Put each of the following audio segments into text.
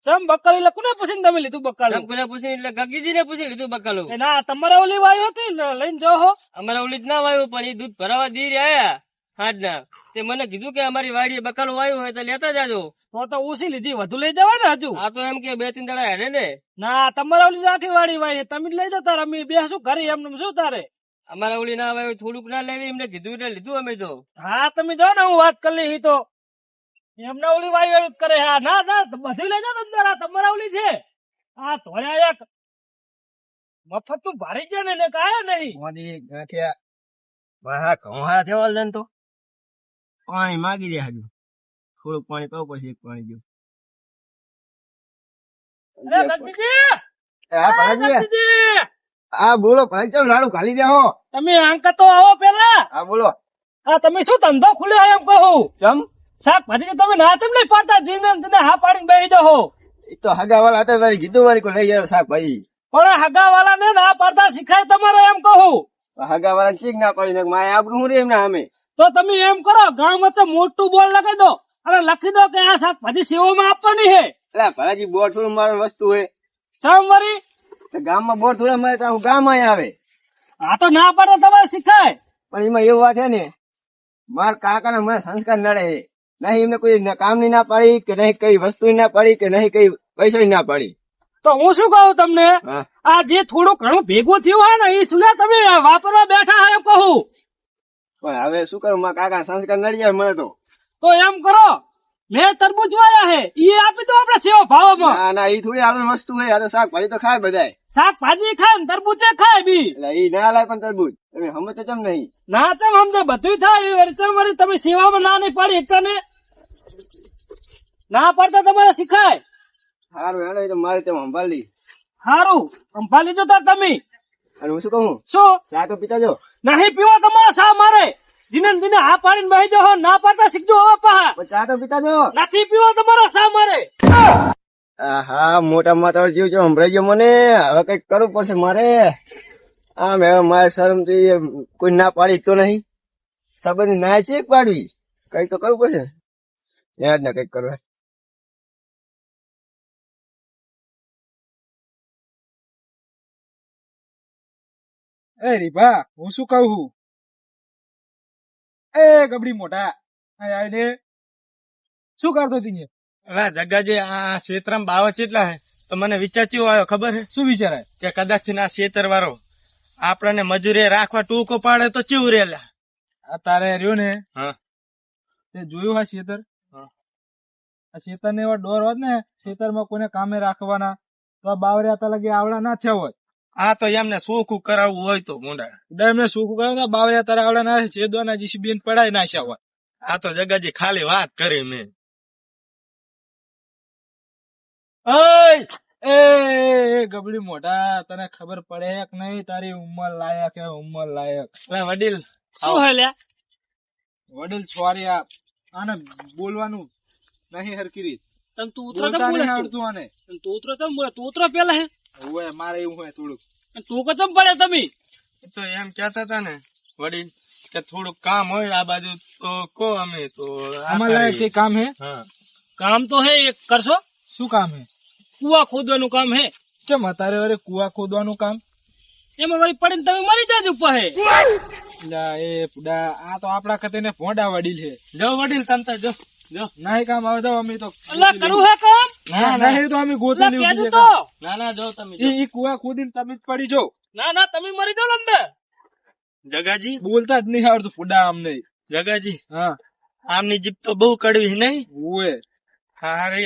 ચમ બકાલું એટલે કોને પૂછીને તમે લીધું બકાલું? કોને પૂછીને એટલે ગગીજી ને પૂછી લીધું બકાલું. ના તમારે ઓલી વાય હતી ને લઈને જાઓ હો. અમારા ઓલી જ ના વાયું પણ એ દૂધ ભરાવા દી રહ્યા હાડ ના તે મને કીધું કે અમારી વાડીએ બકાલું વાયું હોય તો લેતા જાજો. તો ઓછી લીધી વધુ લઈ જવાય ને હજુ. આ તો એમ કે 2-3 દાડા હેડે ને. ના તમારે ઓલી આખી વાડી વાય તમે જ લઈ જતા અમે બે શું ઘરે એમને શું તારે. અમારા ઓલી ના વાયું થોડુંક ના લેવી એમને કીધું એટલે લીધું અમે તો. હા તમે જાઓ ને હું વાત કરી લઈ તો એમને ઓલી વાય કરે. હા ના ના બધી લઈ જાઓ અંદર. આ તમારા ઓલી છે આ ધોયા એક મફત તું ભારી છે ને કાયા નહીં. તો પાણી માગી દે હજુ થોડુંક પાણી પાવ પછી એક પાણી દઉં. હા બોલો ભાઈ ચાલ લાડુ ખાલી જાઓ. તમે આંકા તો આવો પેલા. હા બોલો. હા તમે શું ધંધો ખુલ્યો એમ કહું? ચમ શાકભાજી તમે ના તેમ નહીં પાડતા જીને હા પાડીને બેસી જાઓ. એ તો હગા વાળા હતા તારી કીધું મારી કોઈ લઈ જાવ શાકભાજી. પણ હગા વાળા ને ના પાડતા શીખાય તમારે એમ કહું. હગા વાળા ચીક ના પડી મારે આબરું હું રે એમને અમે. તો તમે એમ કરો ગામ વચ્ચે મોટું બોર્ડ લગાવી દો અને લખી દો કે આ શાકભાજી સેવામાં આપવાની છે. એટલે ભલાજી બોર થોડું મારું વસ્તુ હોય ચામરી ગામમાં બોર થોડા મળે તો ગામ અહીં આવે. આ તો ના પાડે તમારે શીખાય. પણ એમાં એવું વાત છે ને મારા કાકા ને મને સંસ્કાર નડે છે. નહીં એમને કોઈ કામ ની ના પાડી કે નહીં કઈ વસ્તુ ના પાડી કે નહીં કઈ પૈસા ના પાડી. તો હું શું કહું તમને આ જે થોડું ઘણું ભેગું થયું હોય ને એ સુના તમે વાપરવા બેઠા હોય એમ કહું. પણ હવે શું કરું મારા કાકા સંસ્કાર નડી જાય મને તો એમ કરો મેં તરબૂચ વાયા હે ઈ આપી દો આપડે સેવા ભાવમાં. ના ના એ થોડી હાલ વસ્તુ હોય. આ તો શાકભાજી તો ખાય બધાય. શાકભાજી ખાય ને તરબૂચે ખાય બી. એટલે એ ના લાય પણ તરબૂચ તમે હમે તો ચમ નહીં. ના ચમ સમજો બધું થાય વળી તમે સેવામાં ના નહીં પાડી એકતા ને ના પાડતા તમારે શીખાય. સારું હેલો એ તો મારે તેમ સંભાળી. સારું સંભાળી જો તાર તમે. અને હું શું કહું શું ચા તો પીતા જો. નહીં પીવા તમારે શા મારે જીને જીને હા પાડીને બેસી જાઓ ના પાડતા શીખજો હવે પા. ચા તો પીતા જો. નથી પીવા તમારો શા મારે. હા મોટા માતા જીવ જો સંભળાઈ ગયો મને. હવે કઈક કરવું પડશે મારે. આમ હવે મારે શરમ થી કોઈ ના પાડી તો નહીં સંબંધ ના છે પાડવી. કઈક તો કરવું પડશે યાદ ને કઈક કરવા. એ રીભા હું શું કહું એ ગબડી મોટા આને શું કરતો તી? જગાજી આ ક્ષેત્રમાં બાવા કેટલા હે તો મને વિચાર ચેવો આવ્યો ખબર હે? શું વિચારાય કે કદાચ થી આ ક્ષેત્ર વાળો આપણને મજૂરી રાખવા ટૂંકો પાડે તો ચેવું રેલા. આ તારે રહ્યો ને હા તે જોયું આ ખેતર. આ ખેતર ને એવા ડોર હોત ને ખેતરમાં કોઈને કામે રાખવાના તો આ બાવરિયા તા લગી આવડા ના થયા હોત. આ તો એમને સોખું કરાવવું હોય તો મોંડા એમને શું કહ્યું બાવરિયા તારા આવડા ના છેદવાના જીસીબી પડાય નાખ્યા હોત. આ તો જગાજી ખાલી વાત કરી મેં. એ ગબડી મોટા તને ખબર પડે કે નહીં તારી ઉંમર લાયક હે ઉંમર લાયક. વડીલ શું હે લ્યા વડીલ છોરી આને બોલવાનું નહીં હરકી રીત. તમે તું ઉતરો બોલતા ચમ નહીં બોલે આવડતું આને. તું ઉતરો ચમ બોલે તું ઉતરો પેલા હે ઓય મારે એવું હોય થોડુંક. તું કચમ પડે તમે. તો એમ કેતા હતા ને વડીલ કે થોડુંક કામ હોય આ બાજુ તો કો અમે તો આમાં લાયક કઈ કામ હે? હા કામ તો હે એક કરશો. શું કામ હે? કુવા ખોદવાનું કામ હે. ચમ અત્યારે વરે કુવા ખોદવાનું કામ? એમાં વળી પડીને તમે મરી જાજો પહે. એ પુડા આ તો આપડા કતે ને ભોંડા વડીલ છે. જો વડીલ તમતા જો જો નહીં કામ આવે તો અમે તો અલ્લા કરું હે કામ. ના નહીં તો અમે ગોતી અલ્લા લીધું કેજો છે તો. કામ. ના ના જો તમે ઈ કુવા ખોદીને તમે જ પડી જો. ના ના તમે મરી જાઓ અંદર. જગાજી બોલતા જ નહીં આવડતું ફુડા અમને. જગાજી હા આમની જીભ તો બહુ કડવી નહીં. ઓએ હા રે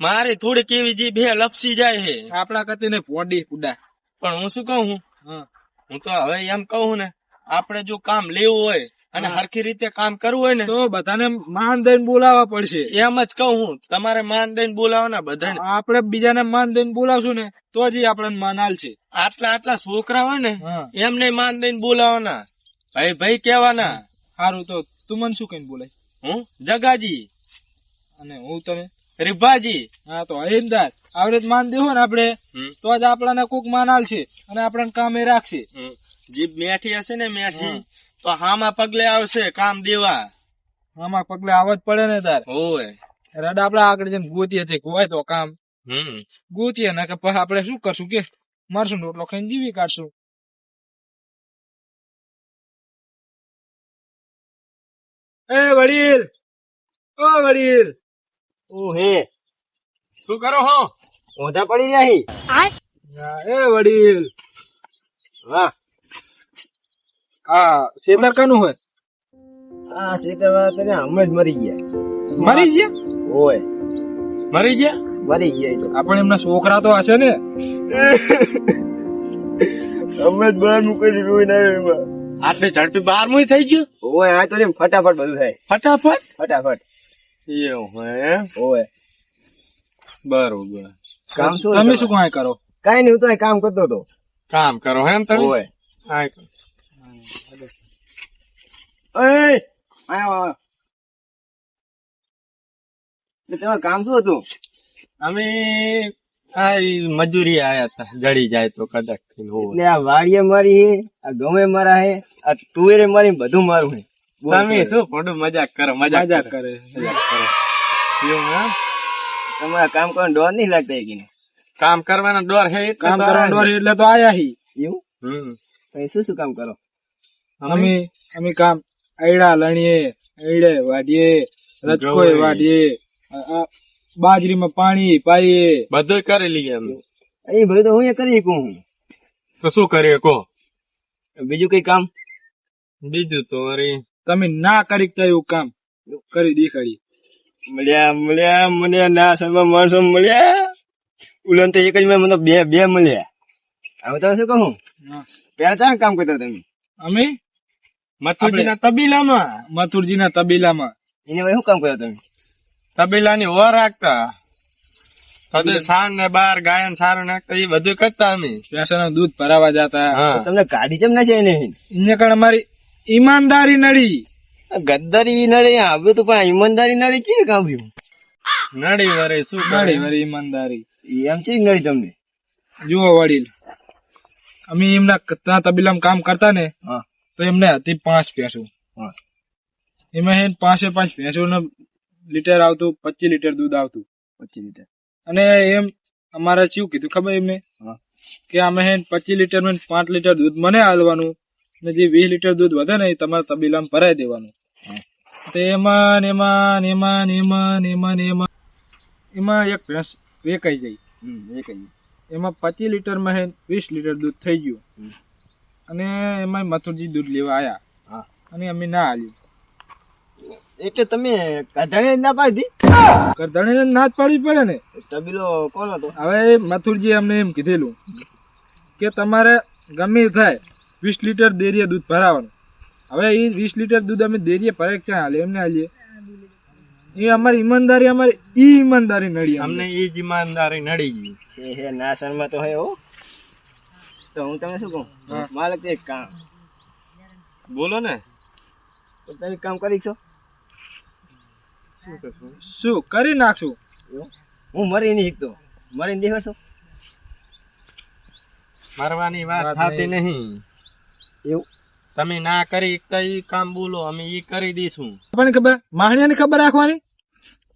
મારી થોડીક એવી જીભ હે લપસી જાય હે. આપડા કતે ને ભોંડી ફુડા. પણ હું શું કહું હા હું તો હવે એમ કહું ને આપણે જો કામ લેવું હોય અને હરખી રીતે કામ કરવું હોય ને તો બધાને માન દઈને બોલાવવા પડશે. એમ જ કહું હું તમારે માન દઈને બોલાવવાના બધાને. આપડે બીજાને માન દઈને બોલાવશું ને તો જ ઈ આપણને માન આલશે. આટલા છોકરા હોય ને હા એમને માન દઈને બોલાવવાના ભાઈ ભાઈ કેવાના. સારું તો તું મને શું કઈ બોલાય? હું જગાજી અને હું તને રીભાજી. હા તો હરીમદાર આવડે જ માન દેવું ને આપડે તો જ આપડાને કોક માન આલશે અને આપણને કામે રાખશે. જીભ મેઠી હશે ને મેઠી તો હામાં પગલે આવશે કામ દેવા. આમાં પગલે આવવા જ પડે ને તાર. હોય રડ આપડા આગળ જઈને ગોતીએ છે હોય તો કામ ગોતીએ ને કે પછી આપણે શું કરશું કે મારશું ને રોટલો ખાઈને જીવી કાઢશું. એ વડીલ, ઓ વડીલ, હું હે શું કરો હો? ઓધા પડી નહીં. એ વડીલ, હા આ શેતર કાનું હોય? આ ક્ષેત્રમાં તને હમણાં જ મરી ગયા. મરી ગયા? ઓય મરી ગયા? મરી ગયા એ તો. આપણે એમના છોકરા તો હશે ને? હમણાં જ બહાર મૂકી રોઈને આવ્યો એમાં. આટલે ઝડપી 12મું થઈ ગયું? ઓય આ તો ને ફટાફટ બધું થાય. ફટાફટ? ફટાફટ. એવું હે? ઓય બરોબર. કામ શું તમે શું કાંઈ કરો? કઈ નહીં, હું તો અહીં કામ કરતો હતો. કામ કરો એમ તમે? ઓય હા. ઓય આયો તમારું કામ શું હતું? અમે આ મજૂરી આયા હતા, જડી જાય તો કદાચ એટલે આ વાડીએ મારી હે, આ ગમે મારા હે, આ તુવેરે મારી, બધું મારું હે. તમે શું પડું મજાક કરો? મજાક કરે. એવું હે? તમારા કામ કરવાનો ડર નહીં લાગતા એ કીને? કામ કરવાનો ડર હે, કામ કરવાનો ડર એટલે તો આયા હી. એવું? તમે શું શું કામ કરો? અમે કામ આયડા લણીએ, આયડે વાડીએ, રચકોય વાડીએ, બાજરીમાં પાણી પાઈએ, બધું કરી લઈએ અમે. એ બધું તો હું એ કરી શકું. તો શું કરીએ કો? બીજું કઈ કામ? બીજું તો તમે ના કરી શકતા એવું કામ કરી દેખાડી. મળ્યા ના સરમાં માણસો મળ્યા. ઉલન તો એક જ મને બે મળ્યા. હવે તમે શું કહું? પેલા ક્યાં કામ કરતા તમે? અમે મથુરજીના તબીલામાં. એને શું કામ કર્યા તમે? તબેલાની ઓર રાખતા, સાન ને બાર ગાયન સારું નાખતા, એ બધું કરતા અમે. ભેંસોનું દૂધ ભરાવા જતા. તમને ગાડી કેમ ના છે? એને કારણ અમારી ઈમાનદારી નડી. ગદ્દારી નડી આવ્યું તો, પણ ઈમાનદારી નડી છે કામ નડી વરે શું નડી વરે ઈમાનદારી એમ છે નડી તમને? જુઓ વડીલ, અમે એમના તબેલામાં કામ કરતા ને, તો એમને હતી 5 ભેંસો. એમાં 5 ભેંસો લીટર આવતું, 25 લીટર દૂધ આવતું. 25 લીટર. અને એમ અમારે શું કીધું ખબર એમને કે અમે 25 લીટર માં 5 લીટર દૂધ મને હાલવાનું, ને જે 20 લીટર દૂધ વધે ને એ તમારા તબેલામાં ભરાઈ દેવાનું. તો એમાં એક ભેંસ વેકાઈ જાય. એમાં 25 લીટર માં 20 લીટર દૂધ થઈ ગયું. અને એમાં મથુરજી દૂધ લેવા આયા, અને અમે ના હાલ્યું. એટલે તમે કધાણી ના પાડી? કરધાણીને ના જ પાડવી પડે ને. તબેલો કોણ હતો? હવે મથુરજી અમને એમ કીધેલું કે તમારે ગમે થાય 20 લીટર ડેરીએ દૂધ ભરાવાનું. હવે એ 20 લીટર દૂધ અમે ડેરીએ ભરાય ક્યાં હાલે? એમને હાલીએ. એ અમારી ઈમાનદારી નડી. અમને એ જ ઈમાનદારી નડી ગઈ. હે ના શર્મા તો હે હો. તો હું તમને શું કહું, માલક એક કામ બોલો ને. તો તમે કામ કરી છો? શું કરી નાખશું? હું મરી નહીં શીખતો, મરીને દેખાડશો? મરવાની વાત થતી નહીં. એવું તમે ના કરી શકતા એ કામ બોલો, અમે એ કરી દઈશું. પણ ખબર માહણીયાની ખબર રાખવાની.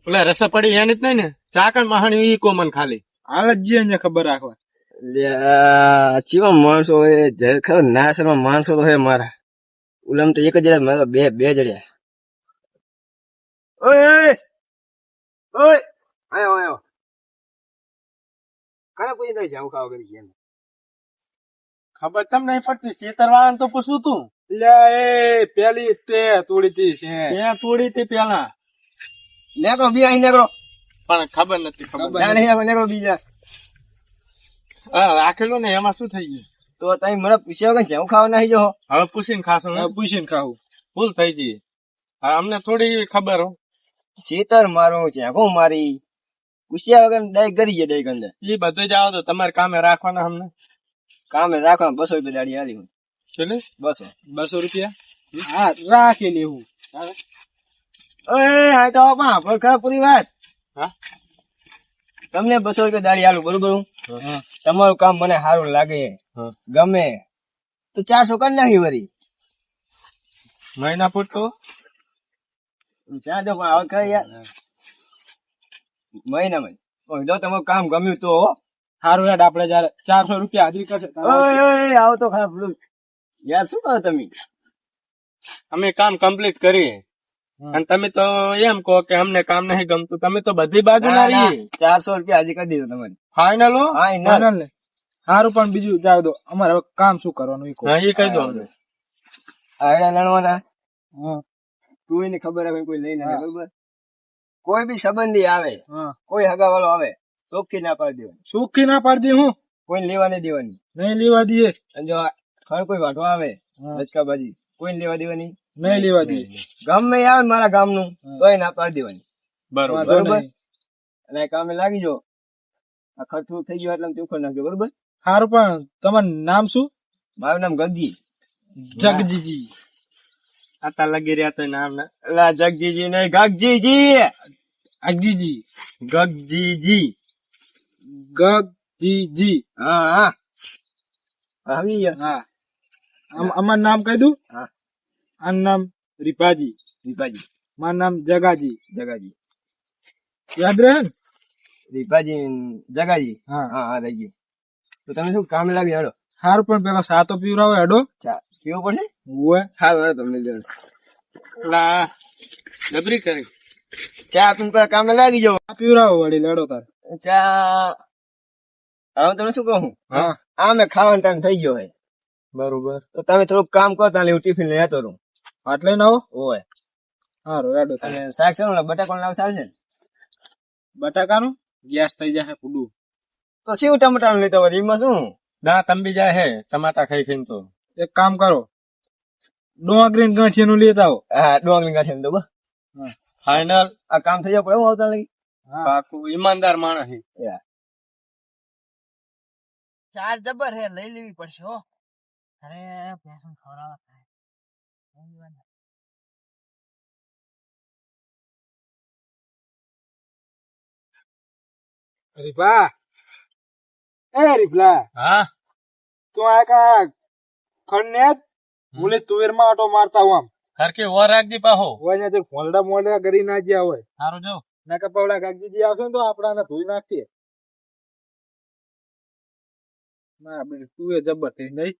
પેલા રસા પડી એની જ નહીં ને, ચાકણ માહણી ઈ કોમન ખાલી હાલ જ જે ખબર રાખવા. ચીવા માણસો હોય ખબર ના શર્મા માણસો તો હે મારા. ઉલમ તો એક જ જડ્યા, મારા બે જડ્યા. ઓય આયો ખાના પૂછી નહીં જાઉં ખાવા કરી છે. ખબર તમ નહીં પડતી. શેતરવાળાને તો પૂછું તું. એટલે એ પેલી સ્ટે તોડી હતી છે. ત્યાં તોડી હતી પેલા. નેકરો બી અહીં નેકરો. પણ ખબર નથી. ખબર નહીં નેકરો બીજા. રાખેલું ને એમાં શું થઈ ગયું? તો તમે મને પૂછ્યા વગર જેવું ખાવા નહીં જો. હવે પૂછીને ખાશો? પૂછીને ખાવું. ભૂલ થઈ ગઈ. અમને થોડી ખબર હો. શેતર મારું ચેકો મારી પૂછ્યા વગર ડાયરેક્ટ કરી ગયા ડાયરેક્ટ અંદર. એ બધું જ આવો તો તમારે કામે રાખવાના. અમને કામે રાખવાના 200 રૂપિયા દાડી હાલી. એટલે 200 રૂપિયા? હા રાખી લેવું. હા તો પણ ખરા પૂરી વાત. હા તમને 200 રૂપિયા દાડી હાલું, બરોબર? તમારું કામ મને સારું લાગે, ગમે તો 400 કરી નાખી વરી. મહિના પૂરતો ચાલો પણ હવે કઈ યાર મહિનામાં જો તમારું કામ ગમ્યું તો હો. સારું હેડ આપણે જયારે 400 રૂપિયા હાજરી કરશે ઓય ઓય આવો તો ખરા પેલું યાર શું કહો તમે અમે કામ કમ્પ્લીટ કરીએ અને તમે તો એમ કહો કે અમને કામ નહીં ગમતું. તમે તો બધી બાજુ ના રહીએ. 400 રૂપિયા હાજરી કરી દીધો તમારી ફાઇનલ હો. હા ફાઇનલ ને સારું. પણ બીજું જાવ દો, અમારે હવે કામ શું કરવાનું ઈ કહો. હા, એ કહી દો અમને. આયડા લણવાના હા તું એને ખબર આવે કોઈ લઈને આવે બરોબર. કોઈ બી સંબંધી આવે હા કોઈ હગા વાળો આવે ચોખ્ખી ના પાડી દેવાની સુખી ના પાડતી હું કોઈને લેવા નહીં દેવાની. નહીં લેવા દઈએ. અને જો ખર કોઈ વાંઢો આવે હા. રચકાબાજી કોઈને લેવા દેવાની નહીં લેવા દઈએ. ગમે આવે ને મારા ગામનું તોય ના પાડી દેવાની બરોબર. વાંધો બરોબર. નહીં. અને આ કામે લાગી જાઓ. આ ખર્ચું થઈ ગયું એટલે ચોખ્ખો નાખજો બરોબર. સારું. પણ તમારું નામ શું? મારું નામ ગગજી. જગજીજી. આતા લગી રહ્યા તો નામ ના અલા જગજીજી નહીં ગગજીજી. અગજીજી. ગગજીજી. ગગજીજી. હા હા આવી ગયા. હા અમારું નામ કહી દઉં. હા આનું નામ રીપાજી. દીપાજી મારું નામ જગાજી. જગાજી યાદ રહે ને? દીપાજી જગાજી. હા હા હા રહી ગયું. તો તમે શું કામે લાગી હેડો. સારું. પણ પેલા સાતો પીવરાવો હેડો. ચા પીવો પડશે. હોય સારું હેડો તમને લેવાનું. લા ડબરી કરી. ચા પીને પેલા કામે લાગી જાઓ. આ પીવરાવો વળી લેડો તાર. ચા હવે તમને શું કહું હા આ મેં ખાવાનો ટાઈમ થઈ ગયો હે બરોબર. તો તમે થોડુંક કામ કરો તાલે હું ટિફિન લઈ આવતો રહું. આટલે ના આવો. ઓય સારું હેડો તાર. અને શાક છે ને બટાકા લાવ ચાલશે ને. બટાકાનું ગેસ થઈ જશે પૂડું. તો શિવ ટમાટાનું લેતો હોય એમાં શું. ના તંબી જાય હે ટમાટા ખાઈ ખાઈને તો. એક કામ કરો, ડોંગરી ગાંઠિયાનું લેતા આવો. હા ડોંગળી ગાંઠી દો બસ. ફાઇનલ. આ કામ થઈ જાય પડે હું આવતા લગી. પાકું ઈમાનદાર માણસ હે. ચાર જબર હે લઈ લેવી પડશે હો. અરે પેશન ખવડાવવા થાય. રીપા, એ રીપલા, હા તું આ કા ખંડને બોલે તુવેરમાં આટો મારતા હું આમ હરકી ઓર રાખજી પાહો. હોય ને તે ફોલડા મોલડા કરી ના જ્યાં હોય. સારું જો. ના કે પવડા ગાગજીજી આવશે ને તો આપડાને ધોઈ નાખીએ. ના બે તું એ જબર થઈ નહીં.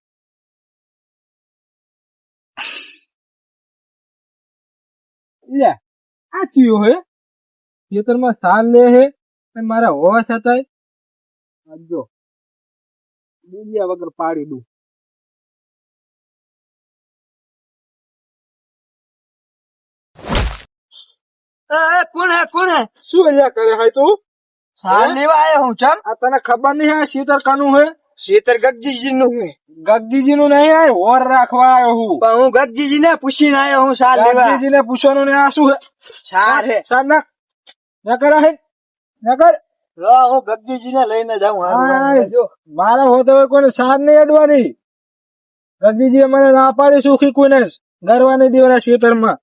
લે આ ચિયો હે ખેતરમાં સાલ લે હે અને મારા હોવા છતાંય આજો બીજા વગર પાડી દઉં. કોણ હે કોણ હે. શું અહીંયા કરે hay તું? સાલ લેવા આયો હું ચમ. આ તને ખબર નહીં આ શીતર કાનું હે? શેતર ગગજીજી નું હે. ગગજીજી નું નહીં આ હોર રાખવા આવ્યો હું. પણ હું ગગજીજી ને પૂછીને આયો હું સાલ લેવા. ગગજીજી ને પૂછવાનું ને આ શું હે? સાર હે. સાર નાખ ના કરા હે ના કર. હું ગગજીજી ને લઈને જાઉં. મારા હોતો હોય કોઈને સાર નહીં અડવાની. ગગજીજી મને ના પાડી સુખી કોઈને ગરવા નહીં દેવાના ખેતરમાં.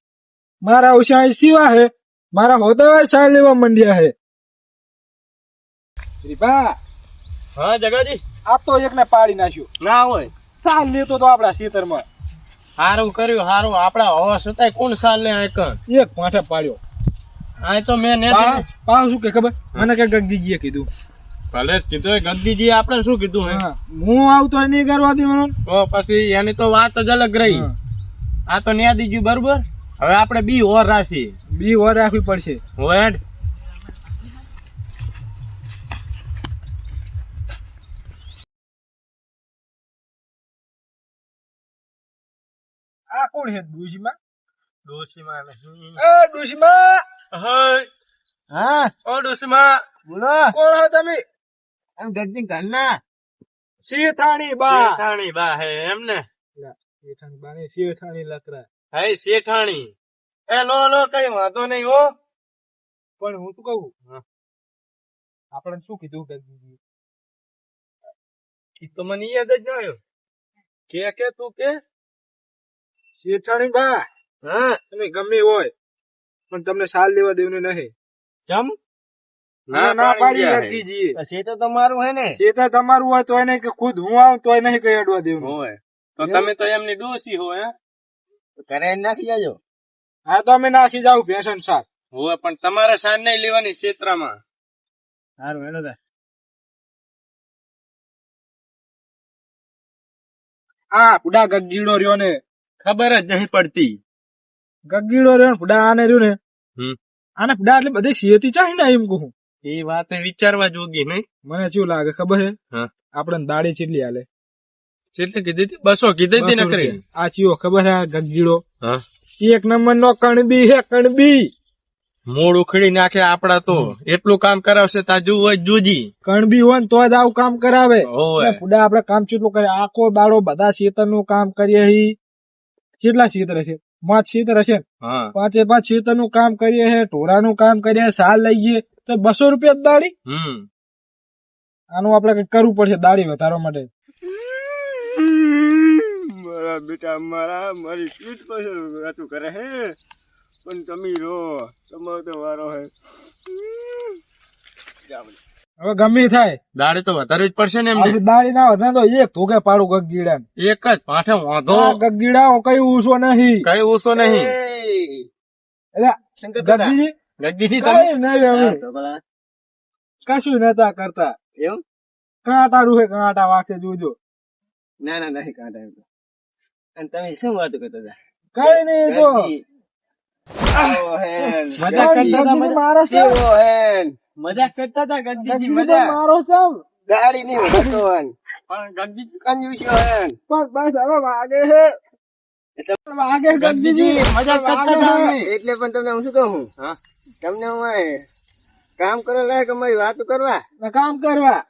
મારા ઉષા સિવા હે મારા હોતો હોય સાર લેવા મંડ્યા હે. રીપા હા જગાજી. આ તો એકને પાડી નાખ્યો. ના હોય. સાર લેતો તો આપડા ખેતરમાં હારું કર્યું હારું. આપડા હવા છતાંય કોણ સાલ લે આ કણ. એક પાઠે પાડ્યો. આ તો મેં ને પાવ શું કે ખબર મને કે ગગજીજીએ કીધું. ભલે કીધું ગદ્દીજી આપણે શું કીધું હે. હા, હું આવતો નહીં કરવા દે મને. તો પછી એની તો વાત જ અલગ રહી. આ તો ન્યા દીજું બરોબર. હવે આપણે બી ઓર રાખી. બી વાર રાખવી પડશે. વેડ આ કોણ હે ડુશીમાં? ડોશીમાં નહીં. એ ડુશીમાં હય હા ઓ ડોશીમાં. બોલો. કોણ હો તમે? એમ ગગજી ઘરના. શેઠાણી બા. શેઠાણી બા હે એમ ને. શેઠાણી બા ને શેઠાણી લકરા. હે શેઠાણી. એ લો લો કઈ વાંધો નહીં હો. પણ હું શું કહું આપણે શું કીધું ગગજીજી? ઈ તો મને યાદ જ ન આવ્યો. કે તું કે શેઠાણી બા હા તમે ગમે હોય પણ તમને સાલ લેવા દેવું નહીં. ચમ. ના પાડી ગગજીજી. શેતર તો મારું હે ને. શેઠા તમારું હોય તોય નહીં કે ખુદ હું આવું તોય નહીં કઈ અડવા દેવું. હોય તો તમે તો એમની ડોશી હો હે. ઘરે નાખી જાજો. હા તો અમે નાખી જાવ ભેંસન શાક. હોય પણ તમારે સાંજ નહીં લેવાની ક્ષેત્રમાં. સારું હેલો તા. આ બુડા ગગીડો રહ્યો ને, ખબર જ નહીં પડતી. ગગીડો રહ્યો ને બુડા આને રહ્યો ને, હમ. આને બુડા એટલે બધી શેતી ચાહી ને એમ કહું. એ વાત વિચારવા જોગી નહીં. મને શું લાગે ખબર છે? હા. આપણે દાડી ચીટલી હાલે. કેટલી કીધી હતી? 200 કીધી હતી 200 નકરી. રૂપિયા. આ ચીયો ખબર છે? આ ગગીડો હા. એક નંબર નો કણબી હે, કણબી. મૂળ ઉખડી નાખે આપડા તો. એટલું કામ કરાવશે તાજુ હોય જુજી. કણબી હોય ને તો જ આવું કામ કરાવે. હોવે. એટલે બુડા આપડે કામ ચેટલું કરે, આખો દાડો બધા ખેતર નું કામ કરીએ હી. કેટલા ખેતર હશે? 5 ખેતર હશે ને? હા. 5 ખેતર નું કામ કરીએ હે, ઢોરા નું કામ કરીએ, સાલ લઈએ તો 200 રૂપિયા જ દાડી. આનું આપડે કઈક કરવું પડશે દાડી વધારવા માટે. મારા બેટા મારી પીઠ પાછળ વાતું કરે હે, પણ તમે રો તમારો તો વારો હે. હવે ગમે થાય દાડે તો વધારવી જ પડશે ને એમને. આ દાડી ના વધારે તો એક ધોકે પાડું ગગીડા ને. એક જ પાઠે વાંધો. આ ગગીડા કઈ ઊંચો નહીં. કઈ ઓછો નહીં. એટલે ગગીજી ગગીજી કઈ નહીં હવે કશું નતા કરતા. એવું? કાંટા રૂહે કાંટા વાકે જોજો. ના ના નહીં કાંટા એમ તો. અને તમે શું વાત કરતા હતા? કઈ નહીં તો આવો હેન. મજાક કરતા હતા, ગગીજી મારો છે. કેવો હેન. મજાક કરતા હતા ગગીજી. ગગીજી મજાક. મારો છે. ગાડી નહીં વધતો હેન. પણ ગગીજી કંજૂસ્યો હેન. પણ બસ હવે વાગે છે. વાગે ગગીજી મજાક કરતા હતા અમે. એટલે પણ તમને હું શું કહું? હા. તમને હું કામ કરો લાયક અમારી વાતો કરવા. કામ કરવા.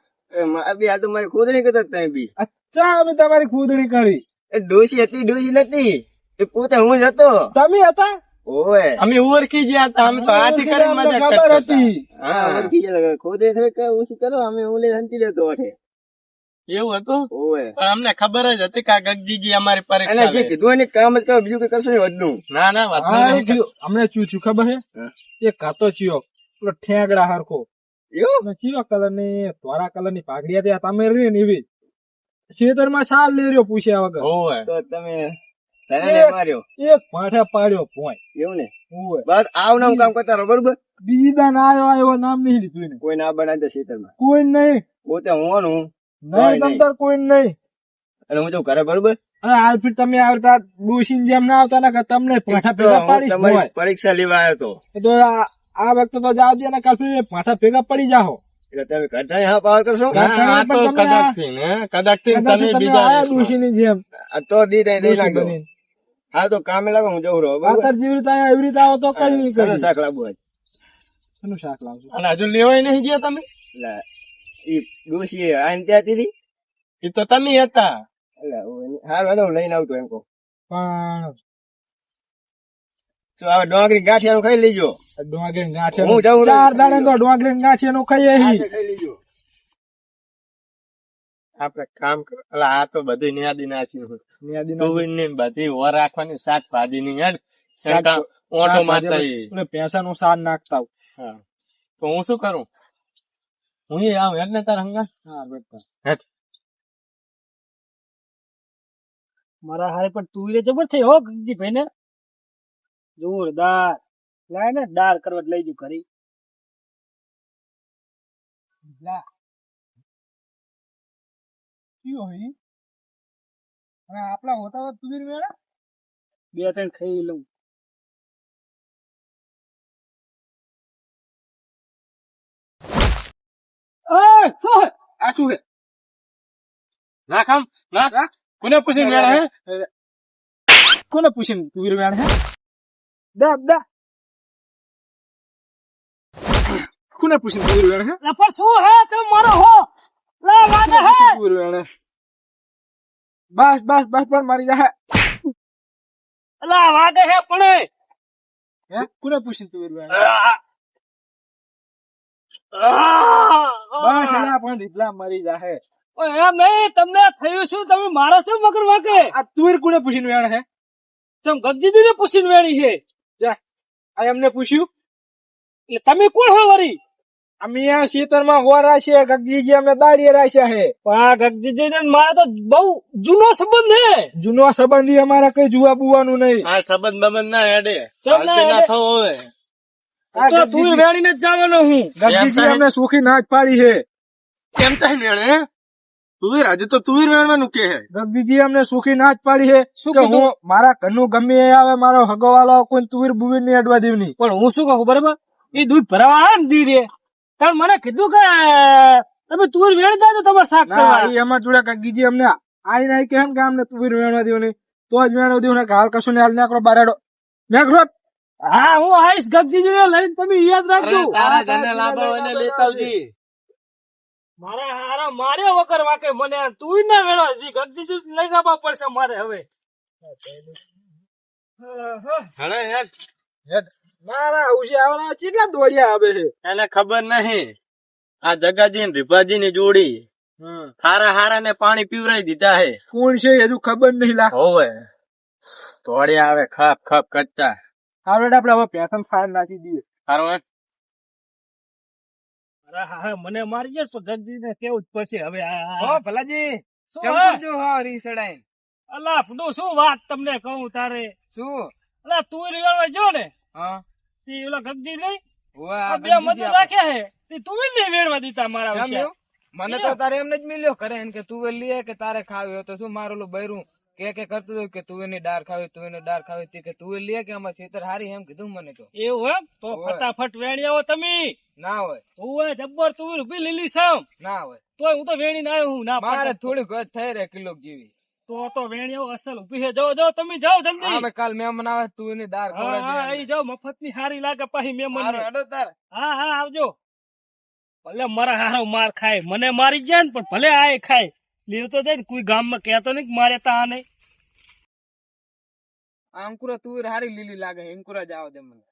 બી આ તો મારી ખોદણી કરતા તમે બી. અચ્છા અમે તમારી ખુદણી કરી. એ ડોશી હતી ડોશી નથી. એ પોતે હું જ હતો. તમે હતા? ઓય. અમે ઓળખી ગયા હતા. અમે તો હાથી કરીને મજાક ખબર કરતા હતી. હતા. હા ઓળખી ગયા. ખોદણી થોડી હું શું કરો અમે હું લઈને હંચી લેતો અઠે. એવું હતું. ઓય. પણ અમને ખબર જ હતી કે આ ગગજીજી અમારી એટલે પરીક્ષા જે લે. કીધું એને કામ જ કરો બીજું કઈ કરશો નહીં વધનું. ના ના વાત હા, નહીં. અમને ચૂ ખબર હે? એક કાતો ચિયો પેલો ઠેંગડા હરખો એવું? ચિયો કલર ની ધોરા કલર ની પાઘડી હતી. આ તમે રહી ને એવી ખેતર માં સાલ લઈ રહ્યો પૂછ્યા વગર. હોવે. તો તમે ધરાને માર્યો એક ભાઠે પાડ્યો પોય. એવું ને? ઓય. બસ આવ નામ કામ કરતા રહો બરોબર. બીજી દાન આવ્યો નામ નહીં લીધું એને. કોઈ ના બનાવતા ખેતરમાં કોઈ નહીં. પોતે હું નહીં નહીં. તમતાર કોઈ નહીં. અને હું તો ઘરે બરોબર. અને હાલ ફીર તમે આવતા ડોશી જેમ ના આવતા ને કે તમને પાઠા ભેગા હું પાડીશ તમારી ભોંય. પરીક્ષા લેવા આવ્યો તો. તો આ વખતે તો જાવ દે ને કાલ ફીર પાઠા ભેગા પડી જાઓ. એટલે તમે ઘરડા હા પાવર કરશો. ના, આ તો પણ તમે કદાચથી ને, કદાચથી કદાચ તમે તમે બીજા આયા દેશમાં. ડોશીની જેમ આ તો દી દઈ ડોશી નાખો. બનીને. હા તો કામે લાગો હું જવું રહો બરોબર. ખાતર જેવી રીતે આયા એવી રીતે આવો તો કઈ નહીં સરસ કરી. શાક લાવવું હોય. શેનું શાક લાવજો? અને હજુ લેવાય નહીં ગયા તમે. એટલે ઈ ડોશી આઈને ત્યાં હતી. એ તો તમે હતા. એટલે હાલ વાંધો હું લઈને આવતો એમ કહું. પણ શું હવે ડોંગરી ગાંઠિયાનું ખાઈ લેજો. ડોંગરી હું ગાંઠિયાનું જાઉં રહું. 4 દાડે તો ડોંગરી ગાંઠિયાનું ખાઈએ હી. આજે ખાઈ લેજો. આપડે કામ કરો. એટલે આ તો બધી ન્યાદી નાસી ન્યાદીનો તુવેર ને બધી ઓર રાખવાની શાકભાજી ની યાર શાક- ઓટો મારતા ઈ. એટલે પૈસાનું સાર નાખતા આવું. હા. તો હું શું કરું? હું ય આવું હેડ ને તાર હંગા. હા બેટા. હેડ. મારા હારે પણ તુવેર જબર થઈ હો ગગજી ભાઈ ને જોરદાર. લાય ને દાળ કરવા લઈ જુ કરી. લા. કયો હઈ? અને આપણા હોતા હોત તુવેર વેળા 2-3 ખાઈ લઉં. આ શું હે? નાખ આમ, નાખ. કોને પૂછીને મેળા હે? કોને પૂછીને તુવેર વેળા હે? દા દા. કોને પૂછીને તુવેર વેળા હે? લા પણ શું હે તમે મારો હો? લા વાગે હે. તુવેર વેળા. બસ બસ બસ પણ મારી જા. લા વાગે હે પણ હે? કોને પૂછીને તુવેર વેળા? બસ એલા પણ રીબલા મરી જાહે. ઓય એમ નહીં તમને થયું શું તમે મારો છો મગર વાગે? આ તુવેર કોને પૂછીને વેળા હે? ચમ ગગજીજી ને પૂછીને વેણી છે. જા. આ એમને પૂછ્યું? એટલે તમે કોણ હો વરી? અમે આ ખેતરમાં હોરા છે, ગગજીજી અમને દાડીએ રાખ્યા હે. પણ આ ગગજીજી ને મારા તો બહુ જૂનો સંબંધ છે. જૂનો સંબંધી અમારા કઈ જુવા બુવાનું નહીં. આ સંબંધ બંધ ના હેડે. ચમ ના હાલતે ના હેડે? થવો હવે. આ તો તું ગગજીજી- વેણીને જ જવાનો હું. ગગજીજી અમને સુખી ના જ પાડી છે. કેમ ચાઈ મેળે હે? તુવેર હજુ તો તુવેર વેણવાનું કે હે. ગગજીજી અમને સુખી ના જ પાડી છે શું કે કીધું? હું મારા ઘરનું ગમે એ આવે મારો હગવાલો કોઈ તુવેર બુવેર નહીં અડવા દેવની. પણ હું શું કહું બરાબર, એ દૂધ ભરાવા આવે ને ધીરે, તાર મને કીધું કે તમે તુવેર વેણી જાજો તમારે શાક ના કરવા. એ અમાર જોડે ગગજીજી અમને આઈ નાઈ કે કે અમને તુવેર વેણવા દેવની, તો જ વેણવા દેવું ને હાલ કશું ને હાલ નાકરો બારાડો નાકરો. હા હું આવીશ ગગજીજીને લઈને, તમે યાદ રાખજો. તારા જને લાંબાઓને લેતા આવજે. મારા હારા માર્યો વગર વાકે મને તું ના વેણવા દી. ગગજીજી લઈને આવવા પડશે મારે હવે. હણે હેડ. મારા ઉછી આવવાના કેટલા દોડ્યા આવે છે. એને ખબર નહીં આ જગાજી ને રીભાજી ની જોડી હારા હારા ને પાણી પીવરાઈ દીધા હે. કોણ છે હજુ ખબર નહીં લાગ. હોવે ધોળે આવે ખપ ખપ કરતા. આવડે આપડે હવે પેશન ફાયર નાખી દઈએ. હારું હેડ. મારા હારા મને મારી જશો, ગગજીને કેવું જ પડશે હવે. ભલાજી શું હે? અલા ફૂડો શું વાત તમને કહું તારે. શું અલા તું વેણવા જો ને હા તે ઓલા ગગજી નહીં આ બે મજૂર રાખ્યા હે, તે તું નહીં વેણવા દીધા મારા વિશે. મને તો તારે એમને જ મિલ્યો કરે કે તુવેર લીએ કે તારે ખાવી હોય તો શું મારું ઓલું બૈરું કે કરતું હતું કે તુવેરની દાળ ખાવી, તુવેરની દાળ ખાવી, તે કે તુવેર લીએ કે આમાં ખેતર હારી એમ કીધું મને તો. એવું એમ તો હોય. ફટાફટ વેણી આવો તમે. ના હોય ઓય જબ્બર તુવેર ઉભી લીલી સામ, ના હોય તોય હું તો વેણીને આવ્યો હું. ના મારે પાડે થોડીક જ થઈ રહે કિલો જેવી. તો વેણી આવો અસલ ઉભી છે. જાઓ જાઓ તમે જાઓ હા જલ્દી. ભાઈ કાલ મહેમાન આવે તુવેરની દાળ હા હા ખવડાવજે. અહીં જાઓ, મફત ની હારી લાગે પછી મેમન. હારું હેડો તાર. હા હા આવજો. ભલે મારા હારો માર ખાય, મને મારી જાય ને પણ ભલે આય ખાય. લીવ તો જાય ને, કોઈ ગામમાં કહેતો નહીં કે મારે તા નહીં. આ અંકુરા તુવેર હારી લીલી લાગે અંકુરા જ આવો દે મને.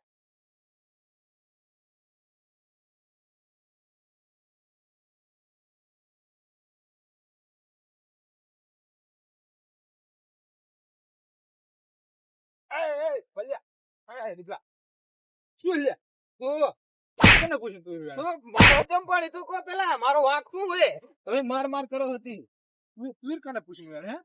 શું લે તો કોને પૂછ્યું તું વેણ? મારો કેમ પડી તું કો પેલા મારો વાંક શું છે? તમે માર માર કરો હતી. તુવેર કોને પૂછ્યું વેણ, હે?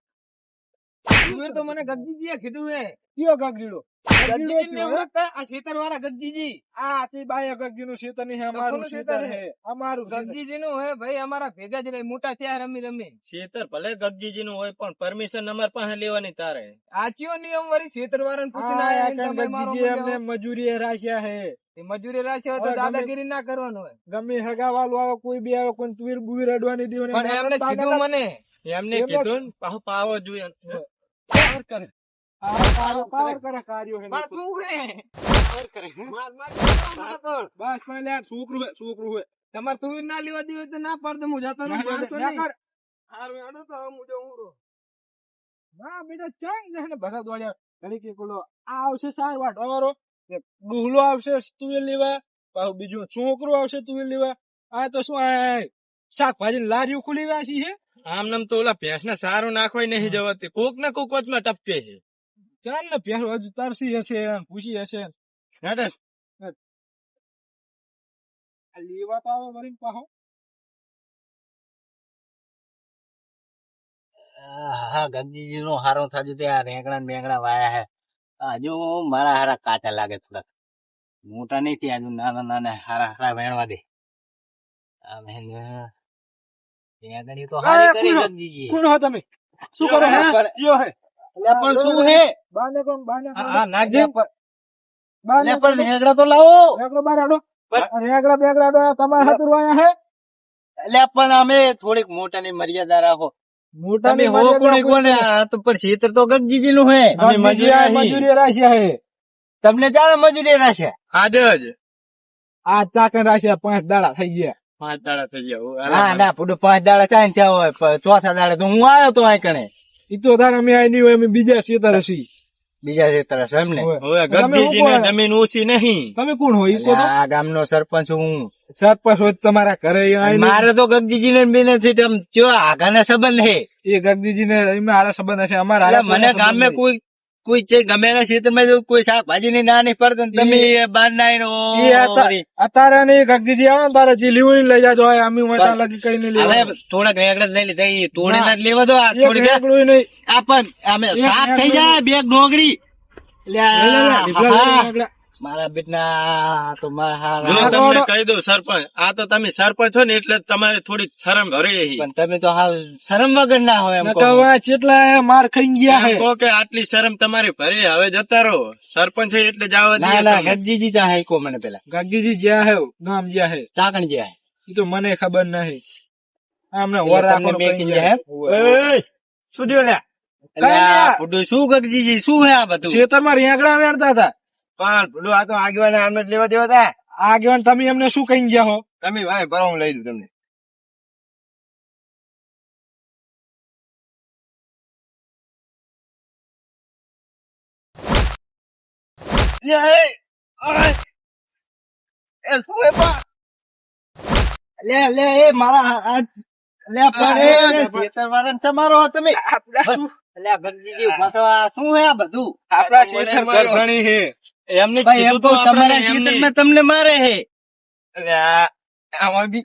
તુવેર તો મને ગગજીજીએ કીધું હે. કયો ગગડીડો? ગગજીજીને ઓળખતા આ ખેતરવાળા ગગજીજી. આ તે બાયા ગગજીનું શેતર નહીં, અમારું કોનું શેતર શેતર હે. અમારું શેતર. ગગજીજીનું હે ભાઈ, અમારા ભેગા જ રહી મોટા થયા રમી રમી. ખેતર ભલે ગગજીજી નું હોય પણ પરમિશન અમાર પાસે લેવાની તારે. આ ચિયો નિયમ વળી ખેતરવાળાને પૂછીને આ આયા કાંઈ તમે મારો ગગજીજીએ મંડ્યો. અમને મજૂરીએ રાખ્યા હે. તે મજૂરી રાખ્યો હોય તો હવે ગમે- દાદાગીરી ના કરવાનું હોય. ગમે હગાવાલું આવે કોઈ બી આવે કોઈ તુવેર બુવેર અડવાની દેવાની પણ એમને કીધું મને એમને એમ જ. કીધું ને પાછું પાવો જોઈએ. પાવર કરે. પાવર કરે કાર્યો હે. પણ તું રે માર માર બસ પણ લ્યા, છોકરું હે, છોકરું હે. તમારે તુવેર ના લેવા દેવી હોય તો ના પાડ દે, હું જતો ના, નહીં, ના, મારશો ના નહીં. કર. હારું હેડો તો હવે હું જઉં રહું. ના બેટા ચાંગ જાય ને બધા દોડ્યા. ઘડી કે પેલો આ આવશે સાર વાટવાવાળો, એક ડુહલો આવશે તુવેર લેવા, પાછું બીજું છોકરો આવશે તુવેર લેવા. આ તો શું આ શાકભાજી લારીઓ ખુલી રાખી છે. આમ નામ તો ઓલા ભેંસ ને સારું નાખવાય નહીં જવાતી. કોક ને કોક વચમાં ટપકે છે. ચાલ ને પહેલો હજુ તરસી હશે પૂછી હશે. હેડે. આ લેવા તો આવે વળી પાછો. હા ગંજીજી નું હારું થયું તે આ રેંગણા ને બેંગણા વાયા હે. હજુ મારા હારા કાચા લાગે થોડાક, મોટા નહીં થયા હજુ, નાના નાના હારા હારા વેણવા દે. આ મેં રેંગણી તો હારી કરી કોણ? ગંજીજી. કોણ હો તમે? શું કરો હે? યો હે. લે પણ શું હે? બાને કોણ? બાને કોણ? હા નાખજે. બાને લે કોણ? પણ નેગડા તો લાવો. રેગડો બાર આડો. રેગડા બેગડા તો તમારા હાથું વાયા હે. લે પણ અમે થોડીક મોટાની મર્યાદા રાખો. મોટા તમે હો કોને કોને આ તો પણ ખેતર તો ગગજીજી નું હે. અમે મજૂરી રાખ્યા હે. તમને ચાલે મજૂરી રાશે આજે જ આ ચાકણ રાખ્યા 5 દાડા થઈ ગયા. 5 દાડા થઈ ગયા. ના ના પૂડું 5 દાડા ચાઈ થયા હોય, પણ ચોથા દાડે તો હું આવ્યો તો આ કણે ઈ તો તાર અમે આઈ નહીં હોય, અમે બીજા ખેતર હશી. બીજા ખેતર છે એમ ને. હવે તમે ગગજીજી શું ને કહો? જમીન ઓછી નહીં. તમે કોણ હોય? ઈ તો આ ગામનો સરપંચ હું. સરપંચ હોય તો તમારા ઘરે આઈ મારે તો ગગજીજી ને બી નથી, તેમ ચો આગાના સંબંધ હે. એ ગગજીજી ને એમાં હારા સંબંધ હશે. અમારા એટલે મને ગામમાં કોઈ છે ગમે એના ક્ષેત્રમાં જો કોઈ શાકભાજી ની ના નહીં પડતો ને તમે બાર ના અત્યારે ને ગગજીજી આવે ને તારે જે લીવું લઈ જાજો. અમે ત્યાં લગી કરીને હવે લેવા થોડાક રેગડા લઈ લીધા, ઈ તોડીને જ લેવા દો. આ થોડી એક રેગડું નહીં. આ પણ અમે શાક થઈ જાય બે ડોંગરી. એટલે લે, લે, લે, આ, ઢીકલા લઈ હા, રેગડા. મારા બેટના તો મારા જો હારા તમને કહી દઉં સરપંચ, આ તો તમે સરપંચ છો ને એટલે તમારે થોડીક શરમ ભરી હી. પણ તમે તો હાલ શરમ વગર ના હોય એમ કહો. નકર ચેટલા માર ખાઈ ગયા એમ હે કહો કે આટલી શરમ તમારી ભરી, હવે જતા રહો. સરપંચ છે એટલે જવા ના દઈએ ના તમને. ગગજીજી ચા હે કો મને પેલા ગાગીજી જ્યાં હે નામ જ્યાં હે ચાકણ જ્યાં એ તો મને ખબર નહીં આમને એટલે ઓર તમને રાખવાનું મેકીને કઈ જાય જાય. એય, શું થયું લ્યા? હે ફૂડું શું ગગજીજી શું હે આ બધું ખેતરમાં રેંગણા વેણતા હતા પણ પેલું આ તો આગેવાને આમ જ લેવા દેવા તા. આગેવાન તમે એમને શું કઈ ગયા હો તમે ભાઈ ભરો, હું લઈ દઉં તમને. આપડા ખેતર ઘણી હે એમને ભાઈ એમ કીધું કહું તો આપણે તમારા એમને. ખેતરમાં તમને મારે હે અલ્યા, આમાં બી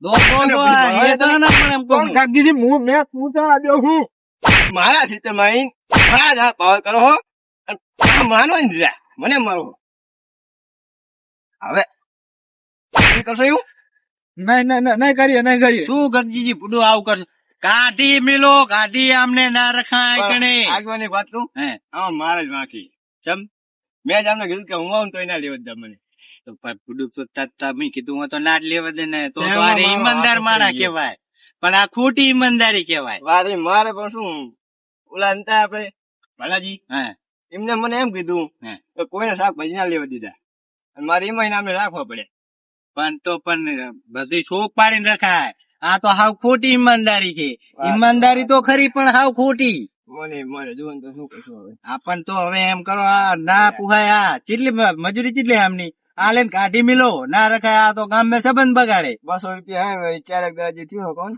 દોસ્તો તો આ એ તો ના પણ એમ કહું પણ ગાગીજી હું તો આવ્યો હું મારા સીતમાં આઈને મારા જ હાથ પાવર કરો હો. અને આ માનો ને લ્યા, મને મારો. હવે શું કરશો એવું? નહીં કરીએ શું ગગજીજી ફૂડું આવું કરશે કાઢી મિલો કાઢી આમને ના રખાય કણે આગવાની વાત કહું, હે આમાં મારે જ વાંકી. ચમ મેં જ આમને કીધું કે હું આવું ને તો એના લેવા જ દે મને. તો પણ ફૂડું તો તમે કીધું હું તો ના જ લેવા દે ને તો તો એમાં આ મારો ઈમાનદાર હાથ માણસ થઈ ગયો. કહેવાય પણ આ ખોટી ઈમાનદારી કહેવાય વારે મારે પણ શું ઓલા અંતા આપડે ભલાજી હે એમને મને એમ કીધું હે. કે કોઈને શાકભાજી ના લેવા દીધા, અને મારે એમાં નામે રાખવા પડે. પણ તો પણ બધી શોક પાડીને રખાય આ તો હાવ ખોટી ઈમાનદારી છે ઈમાનદારી તો ખરી પણ હાવ ખોટી મને જોવાનું તો શું કરશું હવે. આ પણ તો હવે એમ કરો આ ના પુહાય આ ચીટલી મજૂરી ચીટલી આમની આ લઈને કાઢી મિલો ના રખાય આ તો ગામ મેં સંબંધ બગાડે 200 રૂપિયા હે, 4 દાડા જે થયું કોણ.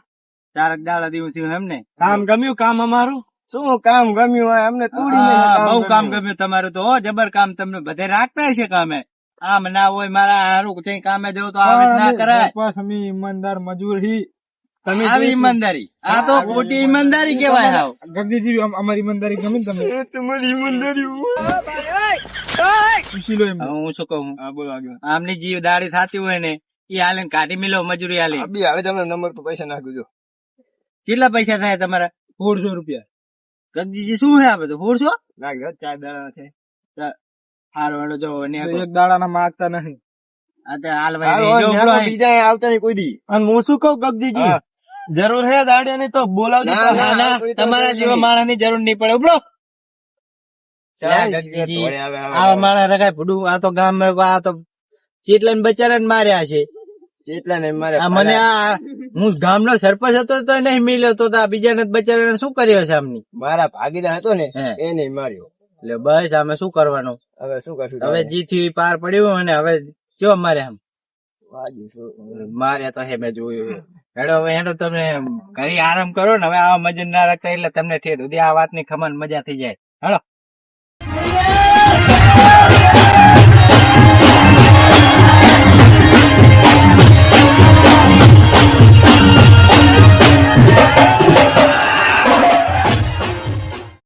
ચારક દાડા દિવસ થયું એમને કામ ગમ્યું કામ અમારું? શું કામ ગમ્યું હોય અમને તોડી હા, બહુ કામ ગમ્યું તમારું તો હો જબર કામ તમને બધે રાખતા હશે કામે આમ ના હોય મારા હારું કઈ કામે જવું તો આવી રીત ના કરાય અમે ઈમાનદાર મજૂર હી આવી ઈમાનદારી આ તો ખોટી ઈમાનદારી કહેવાય હાવ ગગજીજી અમારી ઈમાનદારી ગમી ને તમને તમારી ઈમાનદારી. પૂછી લો એમને હવે હું શું કહું હા બોલો આગળ. આમની જીવ દાડી થતી હોય ને એ હાલે કાઢી મિલો મજૂરી હાલે અબી હવે તમે નંબર પર પૈસા નાખી દો. કેટલા પૈસા થાય તમારા 150 રૂપિયા ગગજીજી શું છે આ બધું 400 નાખી દો, 4 દાડા છે. હારું હેડો જો ને એક દાડાના માગતા નહીં આ તો હાલ હારું, ભાઈ જો હવે પેલો અહીં. બીજા અહીંયા આવતા નહીં કોઈ દી. અને હું શું કઉ ગગજીજી હા. જરૂર હે દાડિયા ની તો બોલાવજો ના, ના ના તમારા જેવા માણસ ની જરૂર નહીં પડે ઉપડો ચાલ, ગગજીજી. ધોળે આવે, આવે, આ આવે. માણસ રખાય ભૂડું આ તો ગામ આ તો ચેટલા બચારા ને માર્યા છે જેટલા ને મારે આ મને આ હું ગામનો સરપંચ હતો તો નહીં મિલ્યો તો આ બીજાને બચારાને શું કર્યો છે આમની મારા ભાગીદાર હતો ને હે. એને માર્યો. એટલે બસ અમે શું કરવાનું હવે શું કરશું? હવે જીથી પાર પડ્યું અને હવે જો મારે આમ વાગ્યું શું? મારે તો હે મેં જોયું હેડો હવે હેડો તમે ઘરે આરામ કરો ને હવે આવા મજા ના રાખતા એટલે તમને ઠેર સુધી આ વાતની ખમણ મજા થઈ જાય હેડો